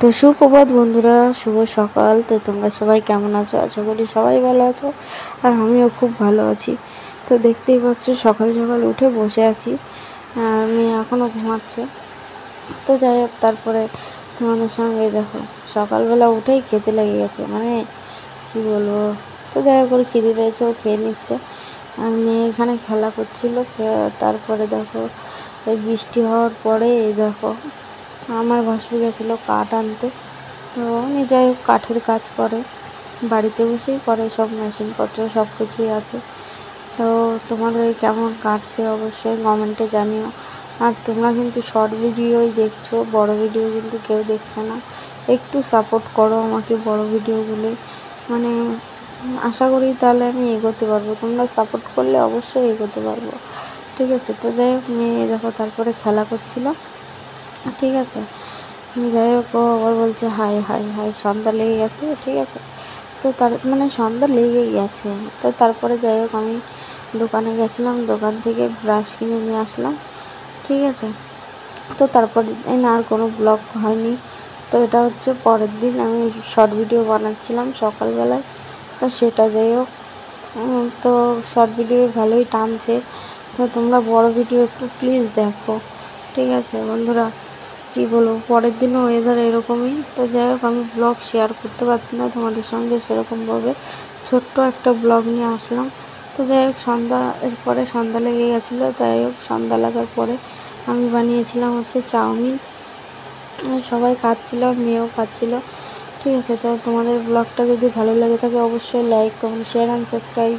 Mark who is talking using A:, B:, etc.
A: তো সুপ্রভাত বন্ধুরা, শুভ সকাল। তো তোমরা সবাই কেমন আছো? আশা করি সবাই ভালো আছো, আর আমিও খুব ভালো আছি। তো দেখতেই পাচ্ছ সকাল সকাল উঠে বসে আছি, আর মেয়ে এখনও ঘুমাচ্ছে। তো যাই হোক, তারপরে তোমাদের সঙ্গে দেখো সকালবেলা উঠেই খেতে লেগে গেছে, মানে কি বলবো। তো যাই হোক, ওর খিদে পেয়েছে, ও খেয়ে নিচ্ছে, আর মেয়ে এখানে খেলা করছিল। তারপরে দেখো এই বৃষ্টি হওয়ার পরে এই দেখো আমার ভাসুর গেছিলো কাঠ আনতে। তো উনি যাই হোক কাঠের কাজ করে, বাড়িতে বসেই করে, সব মেশিনপত্র সব কিছুই আছে। তো তোমাদের কেমন কাটছে অবশ্যই কমেন্টে জানিও। আর তোমরা কিন্তু শর্ট ভিডিওই দেখছো, বড় ভিডিও কিন্তু কেউ দেখছো না। একটু সাপোর্ট করো আমাকে বড় ভিডিওগুলো, মানে আশা করি তাহলে আমি এগোতে পারবো। তোমরা সাপোর্ট করলে অবশ্যই এগোতে পারবো, ঠিক আছে। তো যাই হোক, মেয়ে দেখো তারপরে খেলা করছিল, ঠিক আছে। যাই হোক, ও আবার বলছে হাই হাই হাই, সন্ধ্যা লেগে গেছে, ঠিক আছে। তো তার মানে সন্ধ্যা লেগে গেছে। তো তারপরে যাই হোক আমি দোকানে গেছিলাম, দোকান থেকে ব্রাশ কিনে নিয়ে আসলাম, ঠিক আছে। তো তারপর না আর কোনো ব্লগ হয়নি। তো এটা হচ্ছে পরের দিন আমি শর্ট ভিডিও বানাচ্ছিলাম সকালবেলায়। তো সেটা যাই হোক, তো শর্ট ভিডিও ভালোই টানছে। তো তোমরা বড় ভিডিও একটু প্লিজ দেখো, ঠিক আছে বন্ধুরা। কী বলবো, পরের দিনও ওয়েদার এরকমই। তো যাই হোক, আমি ব্লগ শেয়ার করতে পারছি না তোমাদের সঙ্গে সেরকমভাবে, ছোট্ট একটা ব্লগ নিয়ে আসলাম। তো যাই হোক, এরপরে সন্ধ্যা লেগে গেছিলো। যাই হোক, সন্ধ্যা লাগার পরে আমি বানিয়েছিলাম হচ্ছে চাউমিন। সবাই খাচ্ছিলো, মেয়েও খাচ্ছিলো, ঠিক আছে। তো তোমাদের ব্লগটা যদি ভালো লাগে থাকে অবশ্যই like, comment, share and subscribe.